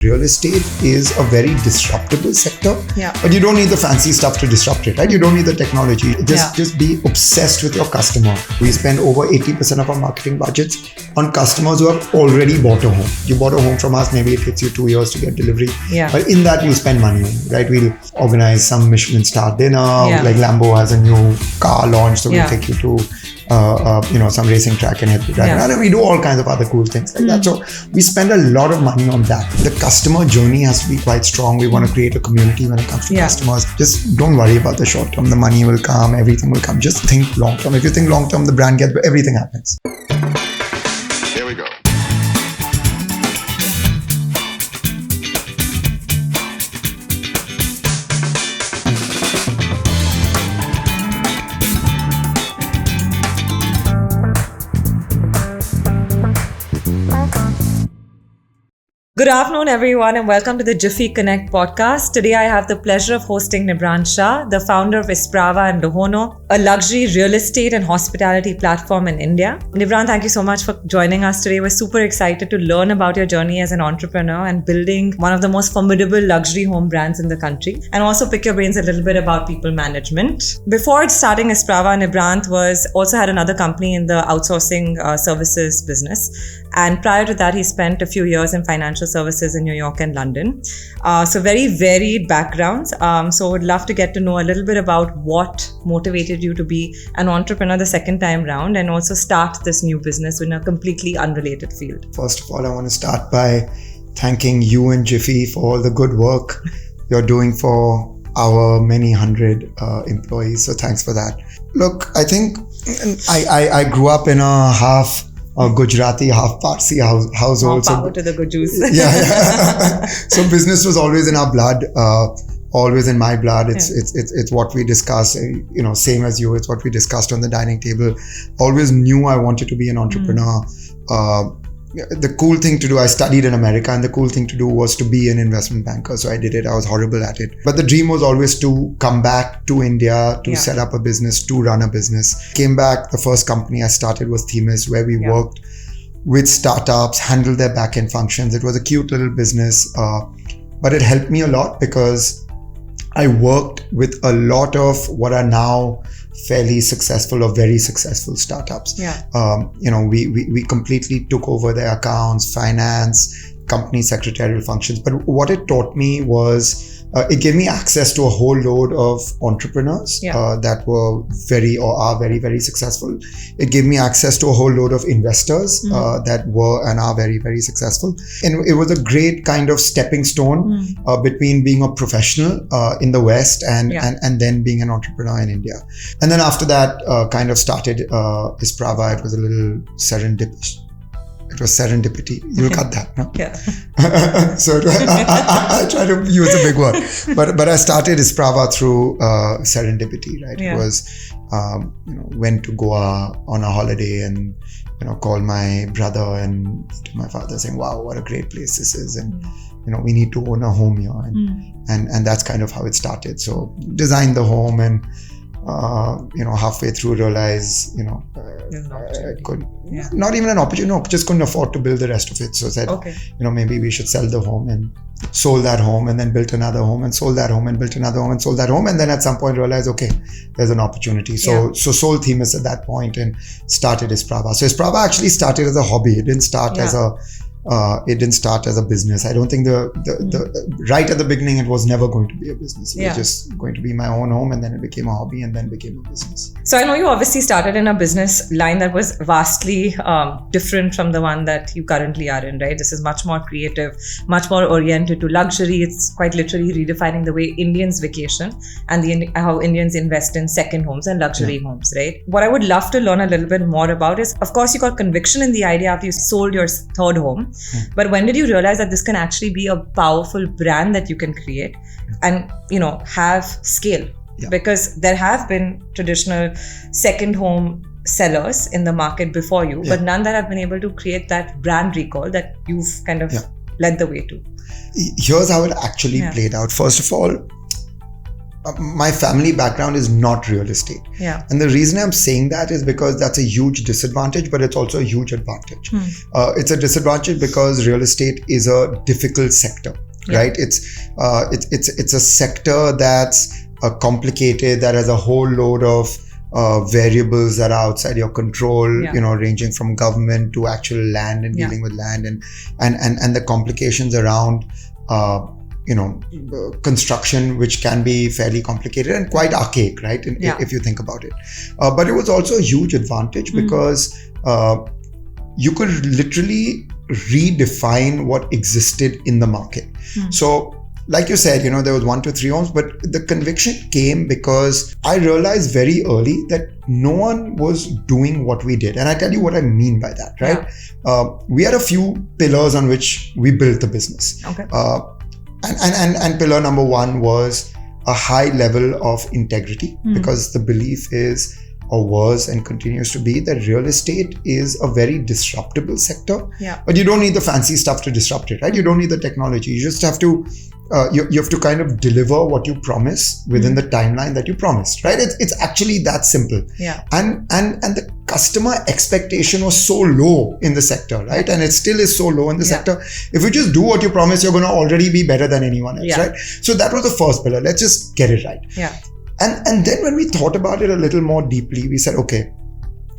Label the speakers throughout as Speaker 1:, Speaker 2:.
Speaker 1: Real estate is a very disruptible sector, but you don't need the fancy stuff to disrupt it, right? You don't need the technology. Just be obsessed with your customer. We spend over 80% of our marketing budgets on customers who have already bought a home. You bought a home from us, maybe it takes you 2 years to get delivery. But in that, you spend money on, right? We'll organize some Michelin star dinner, like Lambo has a new car launch, so we'll take you to some racing track and help you drive. And we do all kinds of other cool things like that. So we spend a lot of money on that. The customer journey has to be quite strong. We want to create a community when it comes to customers. Just don't worry about the short term. The money will come, everything will come. Just think long term. If you think long term, the brand gets, everything happens.
Speaker 2: Here we go.
Speaker 3: Good afternoon, everyone, and welcome to the Jify Connect Podcast. Today, I have the pleasure of hosting Nibhrant Shah, the founder of Isprava and Lohono, a luxury real estate and hospitality platform in India. Nibhrant, thank you so much for joining us today. We're super excited to learn about your journey as an entrepreneur and building one of the most formidable luxury home brands in the country, and also pick your brains a little bit about people management. Before starting Isprava, Nibhrant also had another company in the outsourcing services business. And prior to that, he spent a few years in financial services in New York and London. So very varied backgrounds. So would love to get to know a little bit about what motivated you to be an entrepreneur the second time round and also start this new business in a completely unrelated field.
Speaker 1: First of all, I want to start by thanking you and Jify for all the good work you're doing for our many hundred employees. So thanks for that. Look, I think I grew up in a half Gujarati, half Parsi household.
Speaker 3: More power to the Gujus.
Speaker 1: So business was always in our blood, always in my blood. It's what we discuss, same as you. It's what we discussed on the dining table. Always knew I wanted to be an entrepreneur. The cool thing to do, I studied in America, and the cool thing to do was to be an investment banker. So I did it. I was horrible at it. But the dream was always to come back to India, to set up a business, to run a business. Came back, the first company I started was Themis, where we worked with startups, handled their back-end functions. It was a cute little business, but it helped me a lot because I worked with a lot of what are now fairly successful or very successful startups. We completely took over their accounts, finance, company secretarial functions. But what it taught me was it gave me access to a whole load of entrepreneurs that were are very, very successful. It gave me access to a whole load of investors that were and are very, very successful. And it was a great kind of stepping stone between being a professional in the West and then being an entrepreneur in India. And then after that, kind of started Isprava. It was a little serendipitous. It was serendipity. You'll cut that, no? So I try to use a big word, but I started Isprava through serendipity, right? It was went to Goa on a holiday and called my brother and to my father saying, "Wow, what a great place this is!" And we need to own a home here, and that's kind of how it started. So designed the home and. Halfway through realize, not even an opportunity, just couldn't afford to build the rest of it. So said, maybe we should sell the home, and sold that home and then built another home and sold that home and built another home and sold that home. And then at some point realized, there's an opportunity. So sold Themis at that point and started Isprava. So Isprava actually started as a hobby. It didn't start as a business. I don't think the right at the beginning it was never going to be a business. It was just going to be my own home, and then it became a hobby and then became a business.
Speaker 3: So I know you obviously started in a business line that was vastly different from the one that you currently are in, right? This is much more creative, much more oriented to luxury. It's quite literally redefining the way Indians vacation and how Indians invest in second homes and luxury homes, right? What I would love to learn a little bit more about is, of course, you got conviction in the idea after you sold your third home. But when did you realize that this can actually be a powerful brand that you can create and, have scale? Because there have been traditional second home sellers in the market before you, but none that have been able to create that brand recall that you've kind of led the way to.
Speaker 1: Here's how it actually played out. First of all, my family background is not real estate.
Speaker 3: Yeah.
Speaker 1: And the reason I'm saying that is because that's a huge disadvantage, but it's also a huge advantage. It's a disadvantage because real estate is a difficult sector, right? It's a sector that's complicated, that has a whole load of variables that are outside your control, ranging from government to actual land and dealing with land and the complications around construction, which can be fairly complicated and quite archaic, right? If you think about it. But it was also a huge advantage because you could literally redefine what existed in the market. So, like you said, there was 1 to 3 homes, but the conviction came because I realized very early that no one was doing what we did. And I tell you what I mean by that, right? We had a few pillars on which we built the business.
Speaker 3: Okay.
Speaker 1: And pillar number 1 was a high level of integrity, because the belief is, or was and continues to be, that real estate is a very disruptible sector. But you don't need the fancy stuff to disrupt it, right? You don't need the technology. You just have to you have to kind of deliver what you promise within the timeline that you promised, right? It's actually that simple. And the customer expectation was so low in the sector, right? And it still is so low in the sector. If you just do what you promise, you're going to already be better than anyone else, right? So that was the first pillar. Let's just get it right. And then when we thought about it a little more deeply, we said, okay,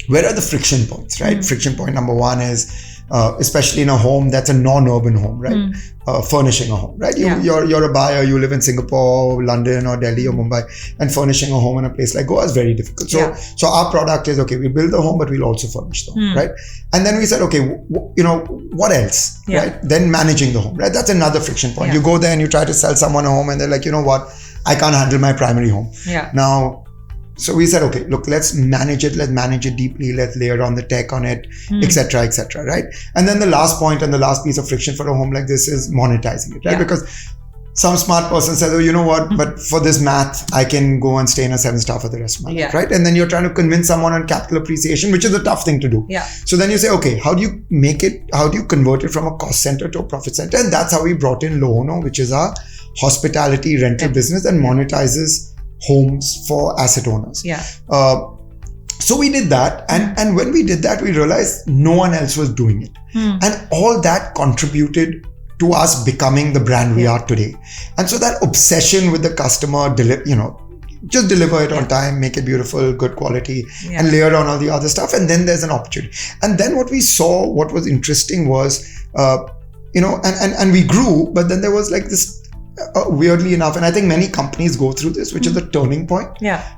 Speaker 1: where are the friction points, right? Friction point number 1 is, especially in a home that's a non-urban home, right? Furnishing a home, right? You're a buyer, you live in Singapore, London or Delhi or Mumbai, and furnishing a home in a place like Goa is very difficult. So our product is, okay, we build the home, but we'll also furnish the home, right? And then we said, okay, what else, right? Then managing the home, right? That's another friction point. You go there and you try to sell someone a home and they're like, you know what? I can't handle my primary home. Now, so we said, okay, look, let's manage it deeply, let's layer on the tech on it, etc., right? And then the last point and the last piece of friction for a home like this is monetizing it, right? Because some smart person says, oh, you know what, but for this math, I can go and stay in a 7-star for the rest of my life, right? And then you're trying to convince someone on capital appreciation, which is a tough thing to do. So then you say, okay, how do you convert it from a cost center to a profit center? And that's how we brought in Lohono, which is our hospitality rental business that monetizes homes for asset owners. So we did that, and when we did that, we realized no one else was doing it, and all that contributed to us becoming the brand we are today. And so that obsession with the customer, just deliver it on time, make it beautiful, good quality, and layer on all the other stuff, and then there's an opportunity. And then what we saw, what was interesting was, and we grew, but then there was like this. Weirdly enough, and I think many companies go through this, which is the turning point,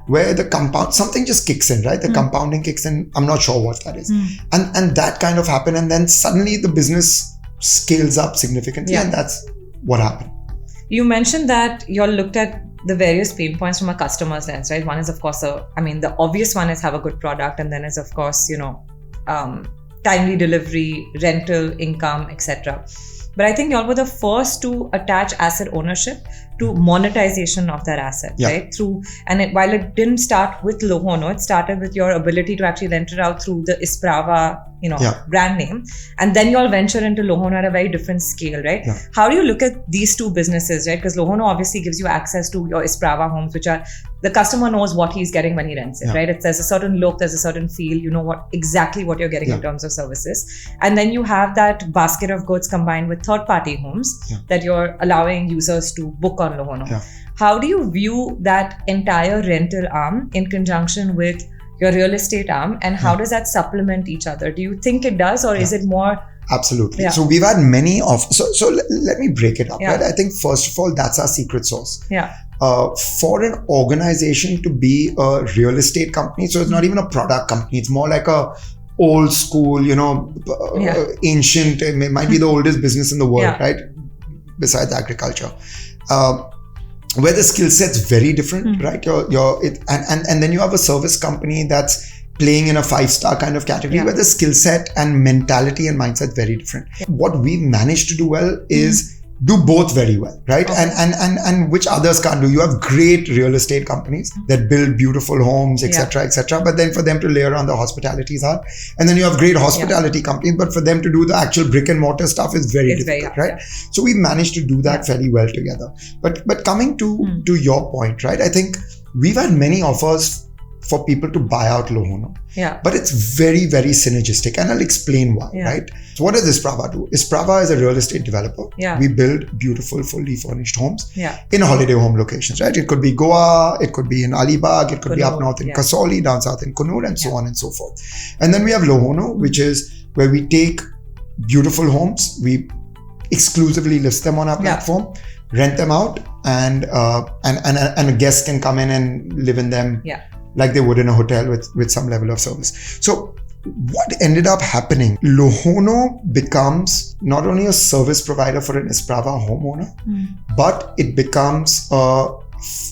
Speaker 1: where the something just kicks in, right? The compounding kicks in. I'm not sure what that is, and that kind of happened, and then suddenly the business scales up significantly, and that's what happened.
Speaker 3: You mentioned that you all looked at the various pain points from a customer's lens, right? One is, of course, the obvious one is have a good product, and then is, of course, timely delivery, rental income, etc. But I think y'all were the first to attach asset ownership to monetization of that asset, right? While it didn't start with Lohono, it started with your ability to actually rent it out through the Isprava, brand name. And then you all venture into Lohono at a very different scale, right? How do you look at these two businesses, right? Because Lohono obviously gives you access to your Isprava homes, which are, the customer knows what he's getting when he rents it, right? There's a certain look, there's a certain feel, you know exactly what you're getting in terms of services. And then you have that basket of goods combined with third-party homes that you're allowing users to book on Lohono. How do you view that entire rental arm in conjunction with your real estate arm, and how does that supplement each other? Do you think it does, or is it more?
Speaker 1: Absolutely. So we've had many of, so let me break it up, right? I think first of all, that's our secret sauce. For an organization to be a real estate company, so it's not even a product company, it's more like a old school, ancient, it might be the oldest business in the world, right? Besides agriculture. Where the skill set's very different, right? And then you have a service company that's playing in a 5-star kind of category where the skill set and mentality and mindset very different. What we've managed to do well is do both very well, right?
Speaker 3: Okay.
Speaker 1: And which others can't do. You have great real estate companies that build beautiful homes, etc., etc. But then for them to layer on the hospitality is hard. And then you have great hospitality companies, but for them to do the actual brick and mortar stuff is very difficult, right? So we managed to do that fairly well together. But coming to your point, right? I think we've had many offers for people to buy out Lohono.
Speaker 3: Yeah.
Speaker 1: But it's very, very synergistic. And I'll explain why, right? So what does Isprava do? Isprava is a real estate developer.
Speaker 3: Yeah.
Speaker 1: We build beautiful, fully furnished homes
Speaker 3: in
Speaker 1: holiday home locations, right? It could be Goa, it could be in Alibag, it could be up north in Kasauli, down south in Kannur, and so on and so forth. And then we have Lohono, which is where we take beautiful homes, we exclusively list them on our platform, rent them out, and a guest can come in and live in them like they would in a hotel with some level of service. So what ended up happening, Lohono becomes not only a service provider for an Isprava homeowner, but it becomes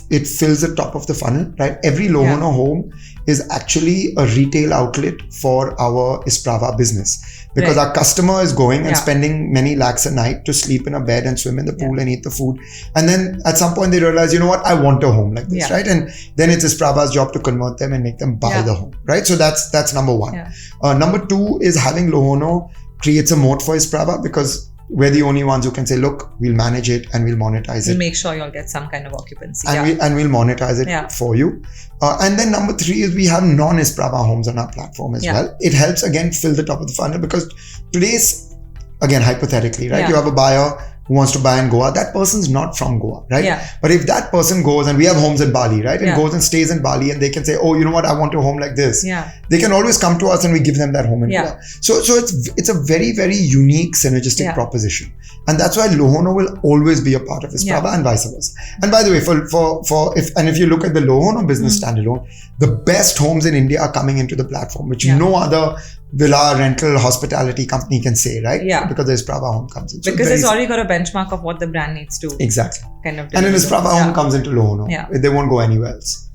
Speaker 1: it fills the top of the funnel, right? Every Lohono home is actually a retail outlet for our Isprava business. Because our customer is going and spending many lakhs a night to sleep in a bed and swim in the pool and eat the food. And then at some point they realize, you know what, I want a home like this, right? And then it's Isprava's job to convert them and make them buy the home, right? So that's number one. Number two is having Lohono creates a moat for Isprava because we're the only ones who can say, look, we'll manage it and we'll monetize it.
Speaker 3: We'll make sure you'll get some kind of occupancy.
Speaker 1: And we'll monetize it for you. And then number three is we have non-Isprava homes on our platform as well. It helps again fill the top of the funnel because today's, again, hypothetically, right? You have a buyer who wants to buy in Goa. That person's not from Goa, right? But if that person goes, and we have homes in Bali, right? And goes and stays in Bali and they can say, oh, you know what? I want a home like this. They can always come to us and we give them that home in Goa. So it's a very, very unique synergistic proposition. And that's why Lohono will always be a part of Isprava and vice versa. And by the way, if you look at the Lohono business standalone, the best homes in India are coming into the platform, which no other villa, rental, hospitality company can say, right? Because the Isprava home comes in. So
Speaker 3: because it's already got a benchmark of what the brand needs to kind of
Speaker 1: and then Isprava home comes into Lohono. They won't go anywhere else.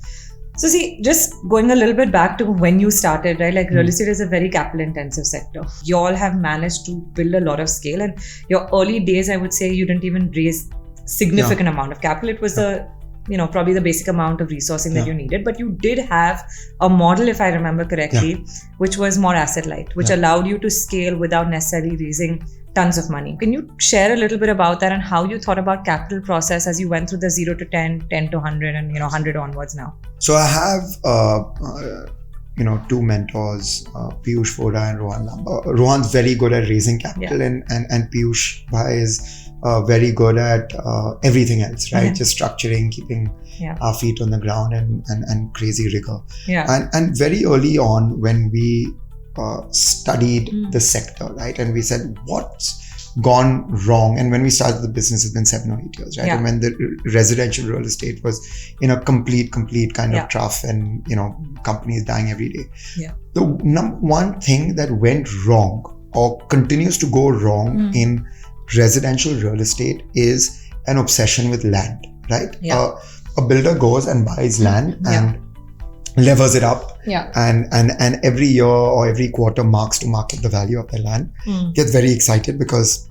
Speaker 3: So see, just going a little bit back to when you started, right? Like real estate is a very capital intensive sector. You all have managed to build a lot of scale, and your early days, I would say you didn't even raise significant amount of capital. It was probably the basic amount of resourcing that you needed, but you did have a model, if I remember correctly, which was more asset light, which allowed you to scale without necessarily raising tons of money. Can you share a little bit about that and how you thought about capital process as you went through the 0 to 10, 10 to 100 and 100 onwards now?
Speaker 1: So I have two mentors, Piyush Voda and Rohan Lamba. Rohan's very good at raising capital and Piyush Bhai is very good at everything else, right? Just structuring, keeping our feet on the ground and crazy rigor. And very early on when we studied the sector, right? And we said, what's gone wrong? And when we started the business, it's been 7 or 8 years, right? And when the residential real estate was in a complete kind of trough and, companies dying every day. The number one thing that went wrong or continues to go wrong in residential real estate is an obsession with land, right? A builder goes and buys land and levers it up and every year or every quarter marks to market the value of the land, gets very excited because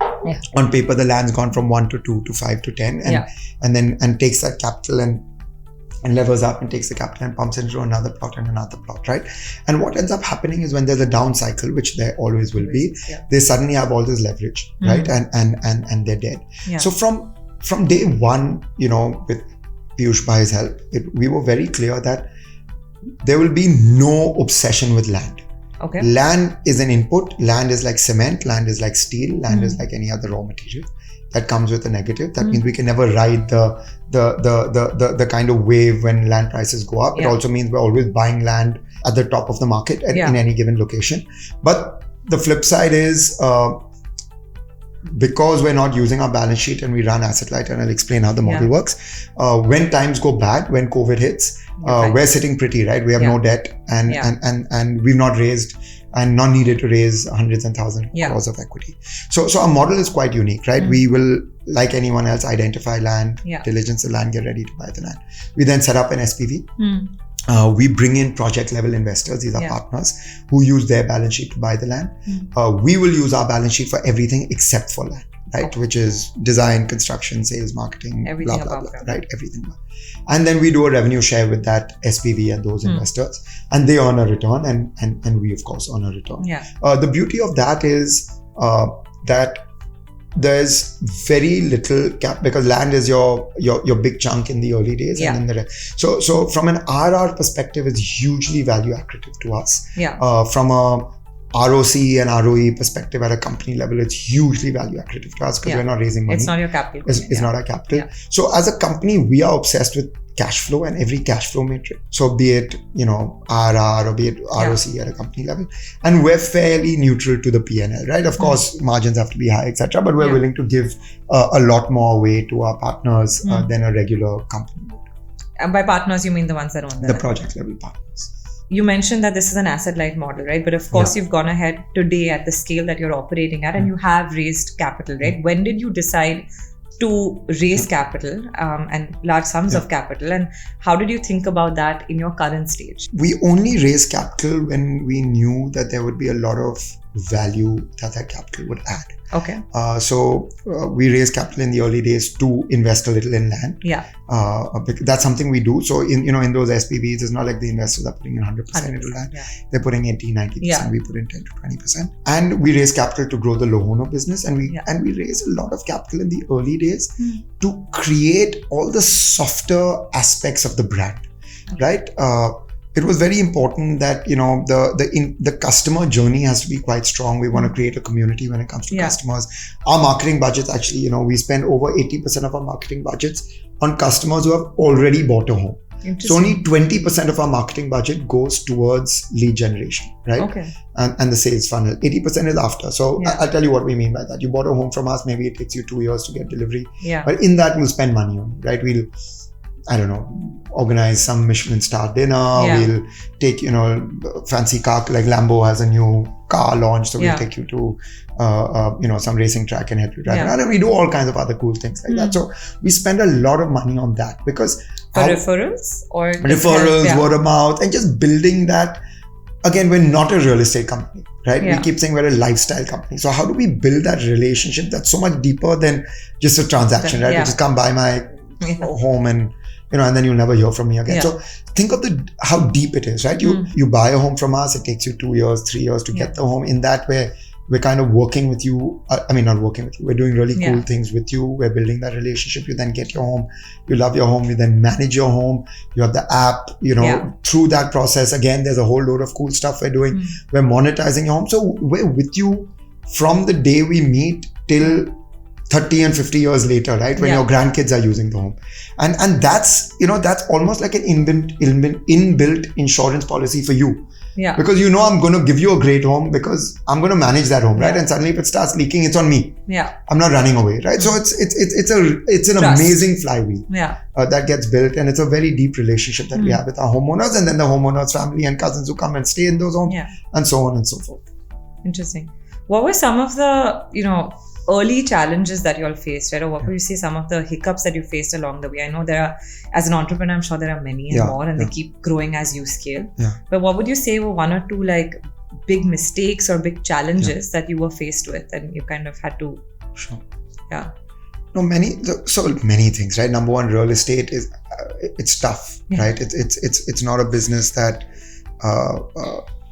Speaker 1: on paper the land's gone from 1 to 2 to 5 to 10 and then takes that capital and levers up and takes the capital and pumps into another plot and another plot, right? And what ends up happening is when there's a down cycle, which there always will be, they suddenly have all this leverage, right? And they're dead. So from day one, with Piyush Bhai's help, we were very clear that there will be no obsession with land.
Speaker 3: Okay.
Speaker 1: Land is an input. Land is like cement. Land is like steel. Land is like any other raw material. That comes with a negative. That means we can never ride the kind of wave when land prices go up. It also means we're always buying land at the top of the market in any given location. But the flip side is because we're not using our balance sheet and we run asset light, and I'll explain how the model works. When times go bad, when COVID hits, we're sitting pretty, right? We have no debt and we've not raised and not needed to raise hundreds and thousands of crores of equity. So our model is quite unique, right? We will, like anyone else, identify land, diligence the land, get ready to buy the land. We then set up an SPV. We bring in project level investors. These are partners who use their balance sheet to buy the land. We will use our balance sheet for everything except for land. right?
Speaker 3: Okay.
Speaker 1: Which is design, construction, sales, marketing,
Speaker 3: Everything
Speaker 1: blah, blah,
Speaker 3: above
Speaker 1: blah,
Speaker 3: ground.
Speaker 1: right? Everything. And then we do a revenue share with that SPV and those investors, and they earn a return, and we of course earn a return.
Speaker 3: Yeah.
Speaker 1: The beauty of that is that there's very little cap, because land is your big chunk in the early days,
Speaker 3: Yeah.
Speaker 1: and then so from an IRR perspective, it's hugely value accretive to us.
Speaker 3: Yeah.
Speaker 1: From a ROC and ROE perspective at a company level, it's hugely value accretive to us because
Speaker 3: Yeah.
Speaker 1: we're not raising money.
Speaker 3: It's not your capital.
Speaker 1: It's not our capital.
Speaker 3: Yeah.
Speaker 1: So as a company, we are obsessed with cash flow and every cash flow metric. So be it, IRR or be it ROC at a company level. And we're fairly neutral to the P&L, right? Of course, margins have to be high, etc. But we're willing to give a lot more away to our partners than a regular company would.
Speaker 3: And by partners, you mean the ones that own
Speaker 1: The project level partners.
Speaker 3: You mentioned that this is an asset-light model, right? But of course, you've gone ahead today at the scale that you're operating at, and you have raised capital, right? When did you decide to raise capital and large sums of capital, and how did you think about that in your current stage?
Speaker 1: We only raised capital when we knew that there would be a lot of value that capital would add.
Speaker 3: Okay.
Speaker 1: So we raised capital in the early days to invest a little in land.
Speaker 3: Yeah.
Speaker 1: That's something we do. So in those SPVs, it's not like the investors are putting in 100% into land.
Speaker 3: Yeah.
Speaker 1: They're putting 80-90%.
Speaker 3: Yeah.
Speaker 1: We put in 10 to 20%. And we raised capital to grow the Lohono business. And we raised a lot of capital in the early days to create all the softer aspects of the brand, right? It was very important that the customer journey has to be quite strong. We want to create a community when it comes to customers. Our marketing budgets, actually, we spend over 80% of our marketing budgets on customers who have already bought a home. So only 20% of our marketing budget goes towards lead generation, right?
Speaker 3: Okay.
Speaker 1: And the sales funnel. 80% is after. So I'll tell you what we mean by that. You bought a home from us, maybe it takes you 2 years to get delivery.
Speaker 3: Yeah.
Speaker 1: But in that, we'll spend money on it, right? We'll, I don't know, organize some Michelin star dinner. We'll take, fancy car, like Lambo has a new car launch. So we'll take you to, some racing track and help you drive around. And we do all kinds of other cool things like that. So we spend a lot of money on that because...
Speaker 3: For referrals? Or
Speaker 1: referrals, word of mouth, and just building that. Again, we're not a real estate company, right? We keep saying we're a lifestyle company. So how do we build that relationship that's so much deeper than just a transaction, right? You just come buy my home and then you'll never hear from me again. So think of how deep it is, right? You buy a home from us, it takes you 2 years, 3 years to get the home. In that way, we're kind of working with you. Not working with you. We're doing really cool things with you. We're building that relationship. You then get your home. You love your home. You then manage your home. You have the app, through that process. Again, there's a whole load of cool stuff we're doing. We're monetizing your home. So we're with you from the day we meet till 30 and 50 years later, right? When your grandkids are using the home. And that's almost like an inbuilt insurance policy for you.
Speaker 3: Yeah.
Speaker 1: Because I'm going to give you a great home because I'm going to manage that home, right? And suddenly if it starts leaking, it's on me.
Speaker 3: Yeah.
Speaker 1: I'm not running away, right? So it's an amazing flywheel that gets built, and it's a very deep relationship that we have with our homeowners, and then the homeowners' family and cousins who come and stay in those homes, and so on and so forth.
Speaker 3: Interesting. What were some of the early challenges that you all faced, right? Or what would you say some of the hiccups that you faced along the way? I know there are, as an entrepreneur, I'm sure there are many and more, and they keep growing as you scale. Yeah. But what would you say were one or two like big mistakes or big challenges that you were faced with and you kind of had to...
Speaker 1: Sure.
Speaker 3: Yeah.
Speaker 1: No, many things, right? Number one, real estate is, it's tough, right? It's not a business that,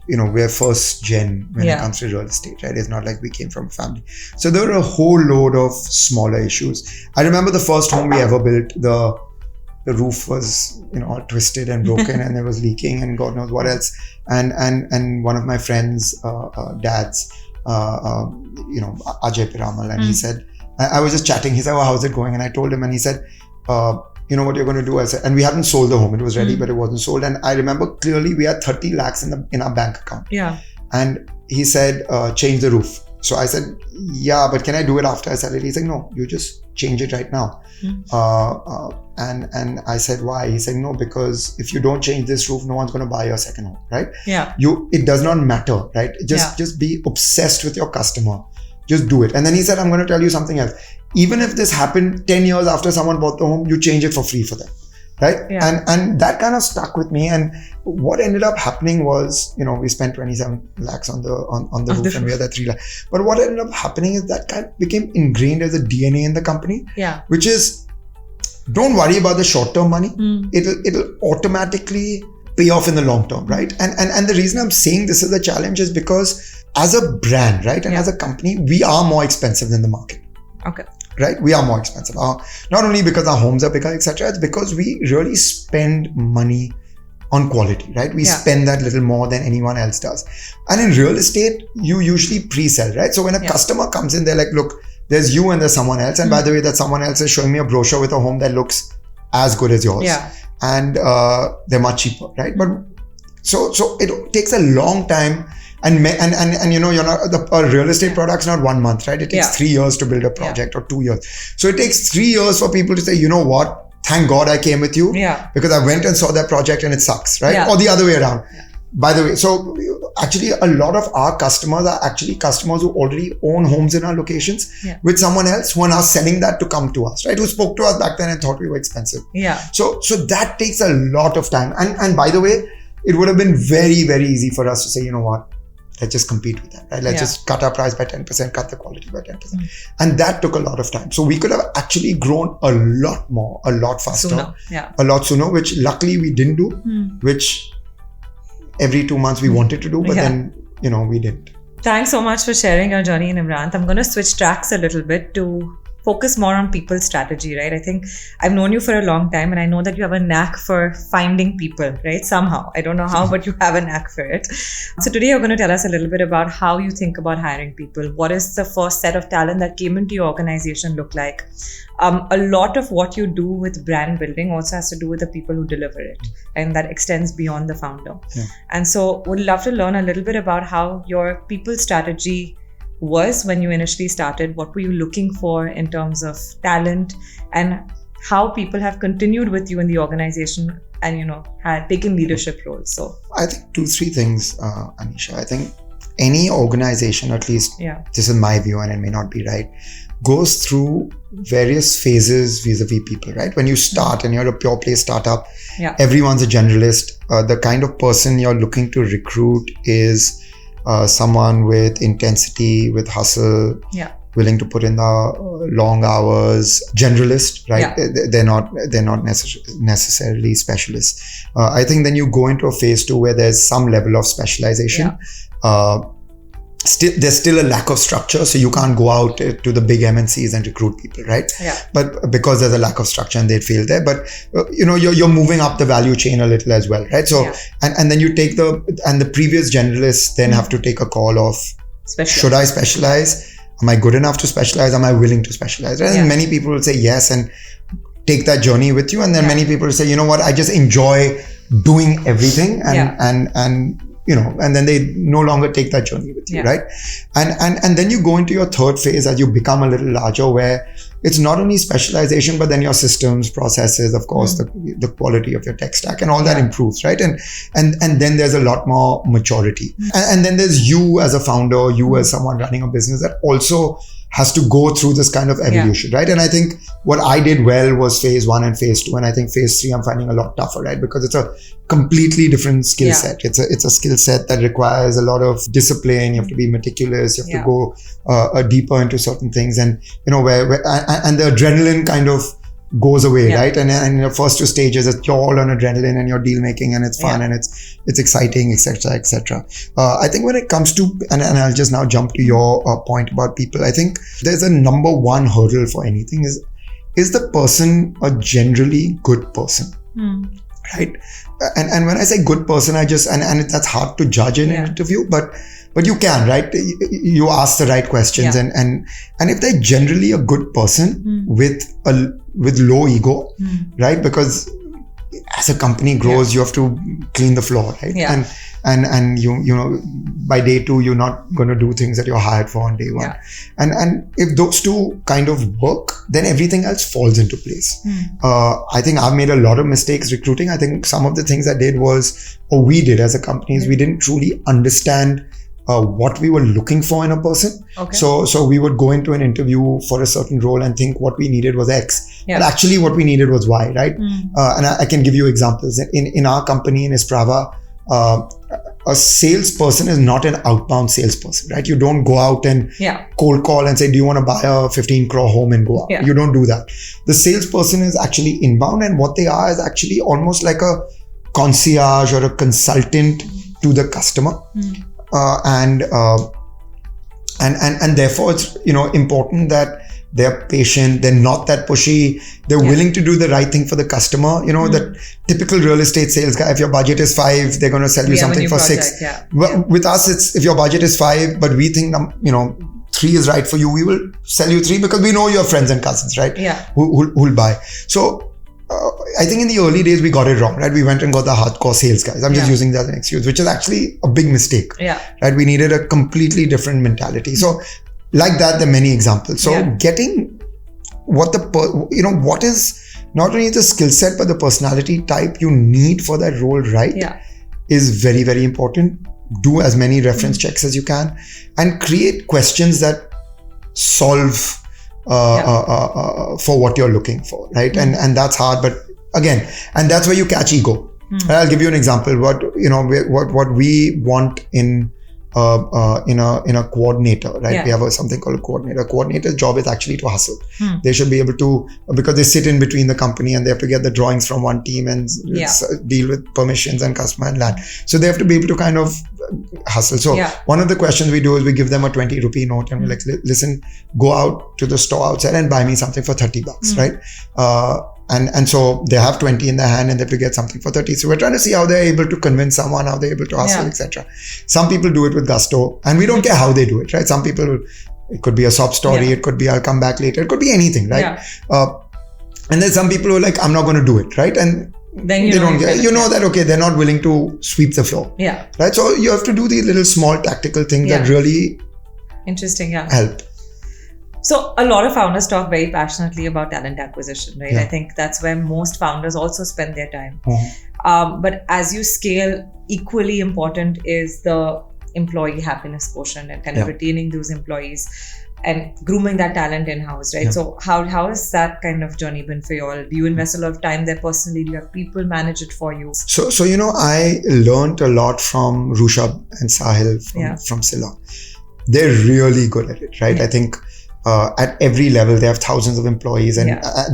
Speaker 1: we're first gen when it comes to real estate, right? It's not like we came from a family. So there were a whole load of smaller issues. I remember the first home we ever built, the roof was, all twisted and broken and there was leaking and God knows what else. And one of my friends' dads, Ajay Piramal, and he said, I was just chatting. He said, "Oh, how's it going?" And I told him, and he said, you know what you're going to do? I said, and we hadn't sold the home. It was ready, but it wasn't sold. And I remember clearly we had 30 lakhs in our bank account. Yeah. And he said, change the roof. So I said, yeah, but can I do it after I sell it? He said, no, you just change it right now. And I said, why? He said, no, because if you don't change this roof, no one's going to buy your second home, right? Yeah. It does not matter, right? Just be obsessed with your customer. Just do it. And then he said, I'm going to tell you something else. Even if this happened 10 years after someone bought the home, you change it for free for them. right?
Speaker 3: Yeah.
Speaker 1: And that kind of stuck with me. And what ended up happening was, we spent 27 lakhs on the roof, and we had that 3 lakhs. But what ended up happening is that kind of became ingrained as a DNA in the company, which is, don't worry about the short-term money. It'll automatically pay off in the long term, right? And the reason I'm saying this is a challenge is because as a brand, right, and as a company, we are more expensive than the market.
Speaker 3: Okay.
Speaker 1: Right? We are more expensive. Not only because our homes are bigger, etc. It's because we really spend money on quality, right? We spend that little more than anyone else does. And in real estate, you usually pre-sell, right? So when a customer comes in, they're like, look, there's you and there's someone else. And by the way, that someone else is showing me a brochure with a home that looks as good as yours.
Speaker 3: Yeah.
Speaker 1: And they're much cheaper, right? But so it takes a long time. And you're not, a real estate product's not 1 month, right? It takes 3 years to build a project, or 2 years. So it takes 3 years for people to say, you know what? Thank God I came with you, because I went and saw that project and it sucks, right? Or the other way around. By the way, so actually a lot of our customers are actually customers who already own homes in our locations with someone else who are now selling that to come to us, right? Who spoke to us back then and thought we were expensive. So that takes a lot of time. And by the way, it would have been very, very easy for us to say, you know what? Let's just compete with them, right? Let's just cut our price by 10%, cut the quality by 10%. And that took a lot of time. So we could have actually grown a lot more, a lot faster, a lot sooner, which luckily we didn't do, which every 2 months we wanted to do, but then, we didn't.
Speaker 3: Thanks so much for sharing your journey, Nibhrant. I'm going to switch tracks a little bit to focus more on people strategy, right? I think I've known you for a long time, and I know that you have a knack for finding people, right? Somehow. I don't know how, but you have a knack for it. So today you're going to tell us a little bit about how you think about hiring people. What is the first set of talent that came into your organization look like? A lot of what you do with brand building also has to do with the people who deliver it, and that extends beyond the founder. And so would love to learn a little bit about how your people strategy was when you initially started. What were you looking for in terms of talent, and how people have continued with you in the organization and, had taken leadership roles? So
Speaker 1: I think 2-3 things, Anisha. I think any organization, at least this is my view and it may not be right, goes through various phases vis-a-vis people, right? When you start and you're a pure play startup, everyone's a generalist. The kind of person you're looking to recruit is someone with intensity, with hustle, willing to put in the long hours, generalist, right? They're not necessarily specialists. I think then you go into a phase 2 where there's some level of specialization. There's still a lack of structure, so you can't go out to the big MNCs and recruit people, right? But because there's a lack of structure and they'd fail there. But you're moving up the value chain a little as well, right? So and then you take the previous generalists then have to take a call of, should I specialize? Am I good enough to specialize? Am I willing to specialize? Right? And many people will say yes and take that journey with you, and then many people will say, you know what, I just enjoy doing everything, and then they no longer take that journey with you, right? And then you go into your third phase as you become a little larger, where it's not only specialization, but then your systems, processes, of course, the quality of your tech stack and all that improves, right? And then there's a lot more maturity. And then there's you as a founder, you as someone running a business that also has to go through this kind of evolution, right? And I think what I did well was phase 1 and phase 2, and I think phase 3 I'm finding a lot tougher, right? Because it's a completely different skill set. It's a skill set that requires a lot of discipline. You have to be meticulous. You have to go deeper into certain things, and where and the adrenaline kind of goes away, right? And in the first 2 stages, you're all on adrenaline and you're deal making, and it's fun and it's exciting, etc., etc. I think when it comes to, and I'll just now jump to your point about people, I think there's a number 1 hurdle for anything is the person a generally good person, right? And when I say good person, I just, and that's hard to judge in an interview, but you can, right? You ask the right questions, and if they're generally a good person with low ego, right? Because as a company grows, you have to clean the floor, right? And you by day 2, you're not going to do things that you're hired for on day 1. And if those 2 kind of work, then everything else falls into place. I think I've made a lot of mistakes recruiting. I think some of the things I did was, or we did as a company, is we didn't truly understand what we were looking for in a person.
Speaker 3: Okay.
Speaker 1: So we would go into an interview for a certain role and think what we needed was X, but actually what we needed was Y, right? And I can give you examples. In our company, in Isprava, a salesperson is not an outbound salesperson, right? You don't go out and cold call and say, do you want to buy a 15 crore home and go out? You don't do that. The salesperson is actually inbound, and what they are is actually almost like a concierge or a consultant to the customer. And therefore it's, important that they're patient, they're not that pushy, they're willing to do the right thing for the customer. The typical real estate sales guy, if your budget is 5, they're going to sell you something for 6. With us, it's if your budget is 5, but we think 3 is right for you, we will sell you 3 because we know your friends and cousins, right? Who'll buy. So I think in the early days we got it wrong, right? We went and got the hardcore sales guys. I'm just using that as an excuse, which is actually a big mistake. Right? We needed a completely different mentality. So like that, there are many examples. So getting what what is not only the skill set, but the personality type you need for that role, right? Is very, very important. Do as many reference checks as you can and create questions that solve for what you're looking for, right? And that's hard, but again, and that's where you catch ego. I'll give you an example. What we want in a coordinator, right? We have something called a coordinator. A coordinator's job is actually to hustle. They should be able to, because they sit in between the company and they have to get the drawings from one team and deal with permissions and customer and land. So they have to be able to kind of hustle. So one of the questions we do is we give them a 20 rupee note and we're like, listen, go out to the store outside and buy me something for 30 bucks, right? And so they have 20 in their hand and they have to get something for 30. So we're trying to see how they're able to convince someone, how they're able to hustle, etc. Some people do it with gusto, and we don't care how they do it, right? Some people, it could be a sob story, it could be I'll come back later, it could be anything, right? And then some people who are like, I'm not going to do it, right? And then they don't get, that, okay, they're not willing to sweep the floor. Right? So you have to do these little small tactical things that really help.
Speaker 3: So a lot of founders talk very passionately about talent acquisition, right? I think that's where most founders also spend their time. But as you scale, equally important is the employee happiness quotient and kind of retaining those employees and grooming that talent in-house, right? So how has that kind of journey been for you all? Do you invest a lot of time there personally? Do you have people manage it for you?
Speaker 1: So I learned a lot from Rushabh and Sahil from Silla. They're really good at it, right? I think at every level, they have thousands of employees and I'm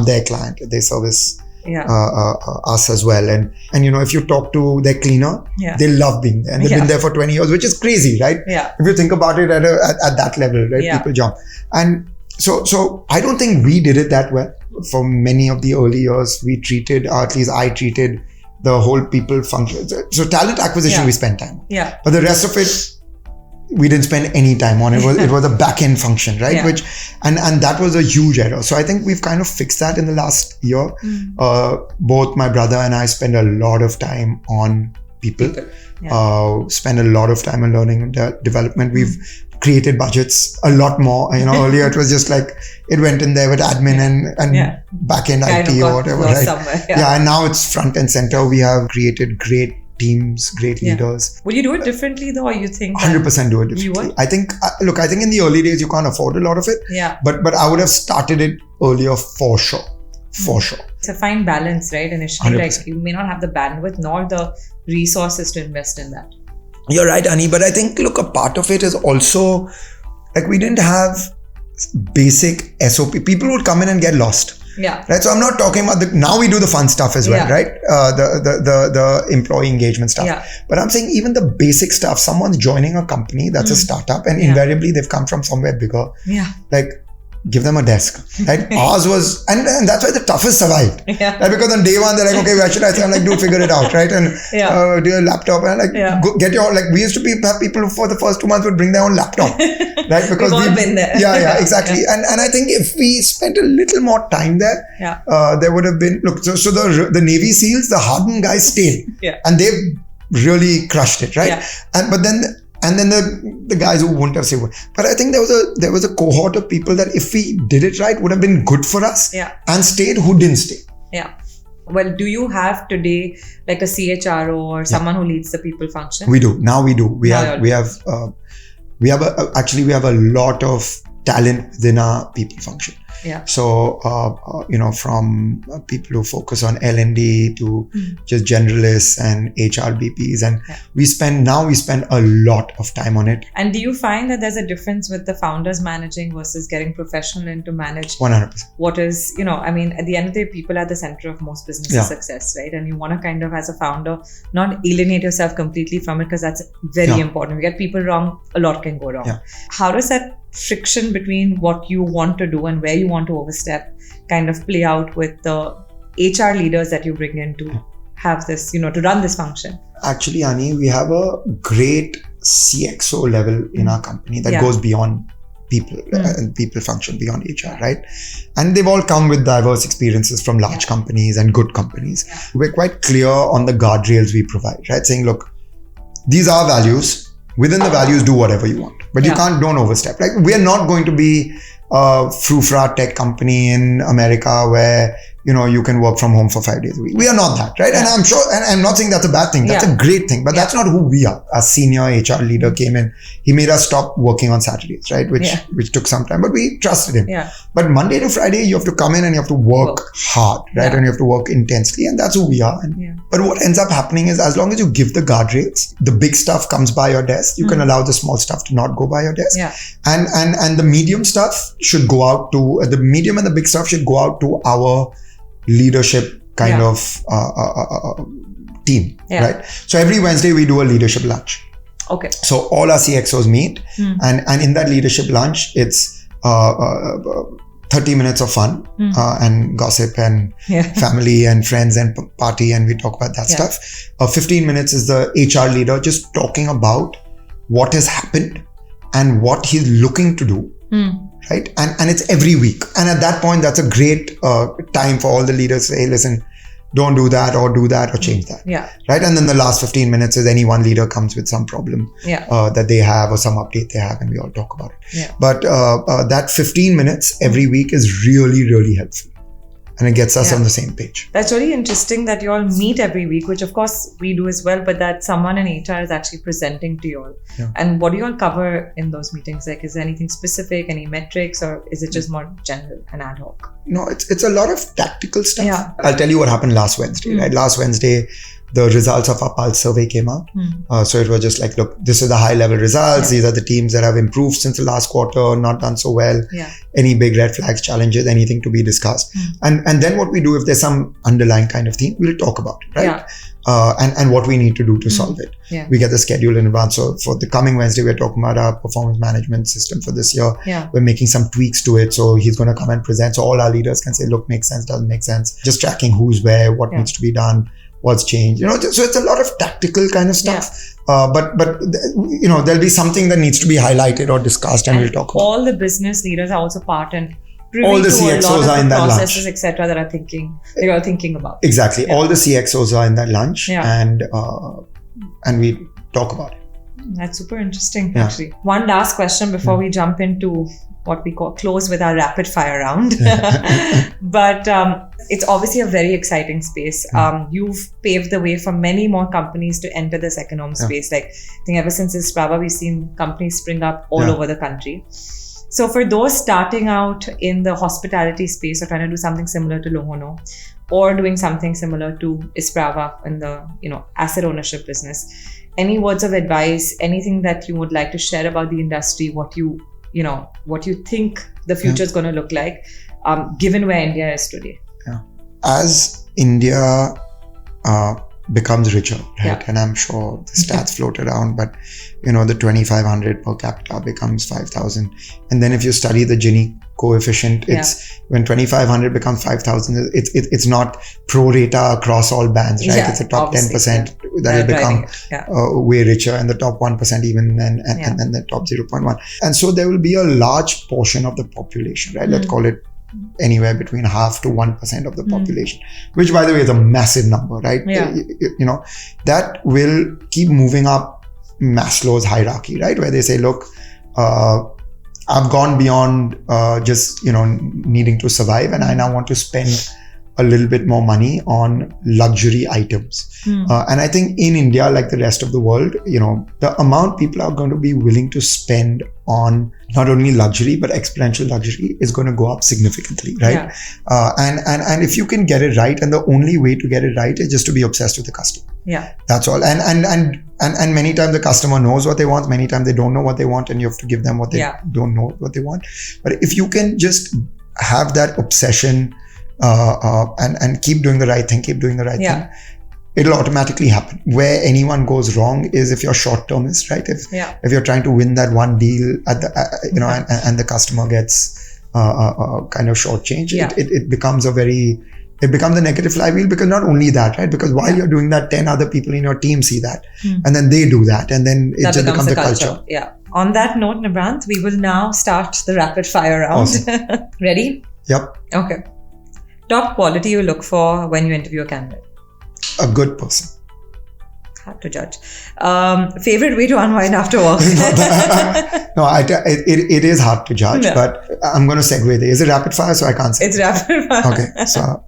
Speaker 1: their client. They service us as well. And if you talk to their cleaner, they love being there. And they've been there for 20 years, which is crazy, right? If you think about it at that level, right? People jump. And so I don't think we did it that well. For many of the early years, we treated, or at least I treated, the whole people function. So talent acquisition, we spent time on. But the rest of it, we didn't spend any time on. It was a back-end function, right? Which and that was a huge error. So I think we've kind of fixed that in the last year. Both my brother and I spend a lot of time on people. Spend a lot of time on learning and development. We've created budgets a lot more. Earlier it was just like it went in there with admin and back-end IT or whatever, right? And now it's front and center. We have created great teams, great leaders.
Speaker 3: Will you do it differently though, or you think
Speaker 1: 100% do it differently? I think in the early days you can't afford a lot of it. But I would have started it earlier for sure. It's a fine balance, right? Initially, 100%.
Speaker 3: Like you may not have the bandwidth nor the resources to invest in that.
Speaker 1: You're right, Ani. But I think a part of it is also like we didn't have basic SOP. People would come in and get lost. Right. So I'm not talking about now we do the fun stuff as well, right? The employee engagement stuff. But I'm saying even the basic stuff, someone's joining a company that's a startup and invariably they've come from somewhere bigger. Like give them a desk, right? Ours was, and that's why the toughest survived. Right? Because on day one, they're like, okay, where should I say? I'm like, dude, figure it out, right? And do your laptop and go get your, like, we used to have people who for the first 2 months would bring their own laptop, right? Because
Speaker 3: we've all been there.
Speaker 1: Exactly. And I think if we spent a little more time there, there would have been, so the Navy SEALs, the hardened guys stayed and they've really crushed it, right? And then the guys who wouldn't have stayed. But I think there was a cohort of people that if we did it right would have been good for us and stayed who didn't stay.
Speaker 3: Well, do you have today like a CHRO or someone who leads the people function?
Speaker 1: We do. Now we do. We
Speaker 3: Now
Speaker 1: have a lot of talent within our people function.
Speaker 3: Yeah.
Speaker 1: So, from people who focus on L&D to just generalists and HR BPs. And we spend a lot of time on it.
Speaker 3: And do you find that there's a difference with the founders managing versus getting professional in to manage
Speaker 1: 100%.
Speaker 3: what is, at the end of the day, people are the center of most business success, right? And you want to kind of, as a founder, not alienate yourself completely from it, because that's very important. We get people wrong, a lot can go wrong.
Speaker 1: Yeah.
Speaker 3: How does that friction between what you want to do and where you want to overstep kind of play out with the HR leaders that you bring in to have this, to run this function?
Speaker 1: Actually, Ani, we have a great CXO level in our company that goes beyond people and people function beyond HR, right? And they've all come with diverse experiences from large companies and good companies. We're quite clear on the guardrails we provide, right? Saying, look, these are values. Within the values, do whatever you want, but don't overstep. Like, we are not going to be a frou-fra tech company in America where, you can work from home for 5 days a week. We are not that, right? And I'm sure, and I'm not saying that's a bad thing. That's a great thing, but that's not who we are. Our senior HR leader came in. He made us stop working on Saturdays, right? Which took some time, but we trusted him. Yeah. But Monday to Friday, you have to come in and you have to work hard, right? And you have to work intensely, and that's who we are. But what ends up happening is, as long as you give the guardrails, the big stuff comes by your desk. You can allow the small stuff to not go by your desk.
Speaker 3: Yeah.
Speaker 1: And the medium stuff should go out to, the medium and the big stuff should go out to our leadership kind of team, right? So every Wednesday we do a leadership lunch.
Speaker 3: Okay.
Speaker 1: So all our CXOs meet, and in that leadership lunch, it's 30 minutes of fun and gossip and family and friends and party, and we talk about that stuff. 15 minutes is the HR leader just talking about what has happened and what he's looking to do. Right? And it's every week. And at that point, that's a great time for all the leaders to say, hey, listen, don't do that or change that.
Speaker 3: Yeah.
Speaker 1: Right? And then the last 15 minutes is any one leader comes with some problem that they have or some update they have, and we all talk about it.
Speaker 3: Yeah.
Speaker 1: But that 15 minutes every week is really, really helpful. And it gets us on the same page.
Speaker 3: That's really interesting that you all meet every week, which of course we do as well, but that someone in HR is actually presenting to you all. Yeah. And what do you all cover in those meetings? Like, is there anything specific, any metrics, or is it just more general and ad hoc?
Speaker 1: No, it's a lot of tactical stuff.
Speaker 3: Yeah.
Speaker 1: I'll tell you what happened last Wednesday, right? Last Wednesday, the results of our Pulse survey came out. So it was just like, look, this is the high level results. These are the teams that have improved since the last quarter, not done so well. Any big red flags, challenges, anything to be discussed. And then what we do, if there's some underlying kind of theme, we'll talk about it, right? And what we need to do to solve it. We get the schedule in advance. So for the coming Wednesday, we're talking about our performance management system for this year. We're making some tweaks to it. So he's going to come and present. So all our leaders can say, look, makes sense, doesn't make sense. Just tracking who's where, what needs to be done, what's changed. So it's a lot of tactical kind of stuff. But there'll be something that needs to be highlighted or discussed, and we'll talk about.
Speaker 3: All the business leaders are also part and
Speaker 1: all the CXOs are in that lunch.
Speaker 3: Processes, etc., that are thinking about.
Speaker 1: Exactly. All the CXOs are in that lunch, and we talk about it.
Speaker 3: That's super interesting, actually. One last question before we jump into what we close with our rapid fire round. But it's obviously a very exciting space. You've paved the way for many more companies to enter this economic space. Like, I think ever since Isprava, we've seen companies spring up all over the country. So for those starting out in the hospitality space or trying to do something similar to Lohono, or doing something similar to Isprava in the asset ownership business, any words of advice, anything that you would like to share about the industry, what you think the future is going to look like, given where India is today?
Speaker 1: As India becomes richer, right? And I'm sure the stats float around, but the 2,500 per capita becomes 5,000. And then if you study the Gini coefficient, it's when 2,500 becomes 5,000, it's not pro rata across all bands, right? It's the top 10% that will become way richer, and the top 1% even, and then the top 0.1. And so there will be a large portion of the population, right? Let's call it anywhere between 0.5% to 1% of the population, which, by the way, is a massive number, right? That will keep moving up Maslow's hierarchy, right? Where they say, look, I've gone beyond just needing to survive, and I now want to spend a little bit more money on luxury items. And I think in India, like the rest of the world, the amount people are going to be willing to spend on not only luxury, but experiential luxury is going to go up significantly, right? Yeah. And if you can get it right, and the only way to get it right is just to be obsessed with the customer.
Speaker 3: Yeah.
Speaker 1: That's all. And many times the customer knows what they want. Many times they don't know what they want, and you have to give them what they don't know what they want. But if you can just have that obsession and keep doing the right thing, thing, it'll automatically happen. Where anyone goes wrong is if you're short-termist, right? If you're trying to win that one deal at the and the customer gets kind of shortchanged, it becomes a negative flywheel, because not only that, right? Because while you're doing that, 10 other people in your team see that, and then they do that, and then it just becomes a culture.
Speaker 3: Yeah. On that note, Nibhrant, we will now start the rapid fire round.
Speaker 1: Awesome.
Speaker 3: Ready?
Speaker 1: Yep.
Speaker 3: Okay. Top quality you look for when you interview a candidate?
Speaker 1: A good person.
Speaker 3: Hard to judge. Favorite way to unwind after work?
Speaker 1: No, it is hard to judge, but I'm going to segue there. Is it rapid fire? So I can't say.
Speaker 3: It's rapid fire.
Speaker 1: Okay. So,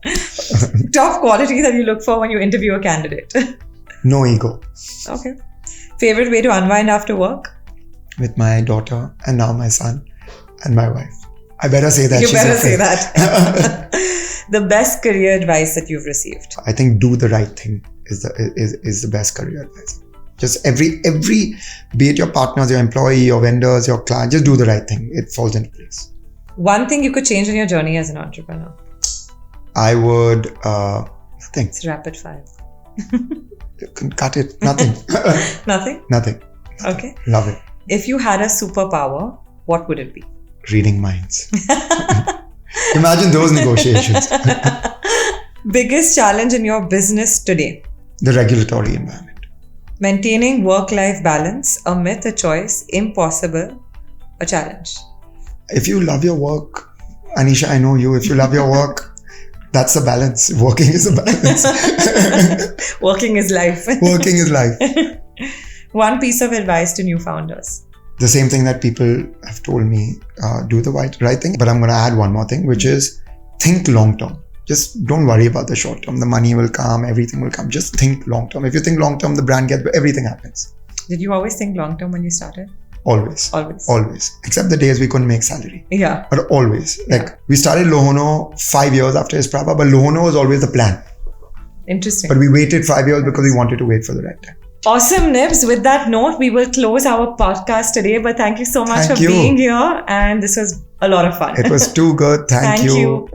Speaker 3: top quality that you look for when you interview a candidate?
Speaker 1: No ego.
Speaker 3: Okay. Favorite way to unwind after work?
Speaker 1: With my daughter, and now my son, and my wife. I better say that.
Speaker 3: You better say that. The best career advice that you've received?
Speaker 1: I think do the right thing is the best career advice. Just every, be it your partners, your employee, your vendors, your client, just do the right thing. It falls into place.
Speaker 3: One thing you could change in your journey as an entrepreneur?
Speaker 1: I would, nothing.
Speaker 3: It's rapid fire.
Speaker 1: You can cut it. Nothing.
Speaker 3: Nothing?
Speaker 1: Nothing.
Speaker 3: Okay.
Speaker 1: Love it.
Speaker 3: If you had a superpower, what would it be?
Speaker 1: Reading minds. Imagine those negotiations.
Speaker 3: Biggest challenge in your business today?
Speaker 1: The regulatory environment.
Speaker 3: Maintaining work-life balance, a myth, a choice, impossible, a challenge?
Speaker 1: If you love your work, Anisha, I know you, if you love your work, that's the balance. Working is a balance.
Speaker 3: Working is life.
Speaker 1: Working is life.
Speaker 3: One piece of advice to new founders?
Speaker 1: The same thing that people have told me, do the right thing. But I'm going to add one more thing, which is think long term. Just don't worry about the short term. The money will come, everything will come. Just think long term. If you think long term, the brand gets, everything happens.
Speaker 3: Did you always think long term when you started?
Speaker 1: Always. Except the days we couldn't make salary.
Speaker 3: Yeah.
Speaker 1: But always. Like we started Lohono 5 years after Isprava, but Lohono was always the plan.
Speaker 3: Interesting.
Speaker 1: But we waited 5 years because we wanted to wait for the right time.
Speaker 3: Awesome, Nibs. With that note, we will close our podcast today. But thank you so much for being here. And this was a lot of fun.
Speaker 1: It was too good. Thank you.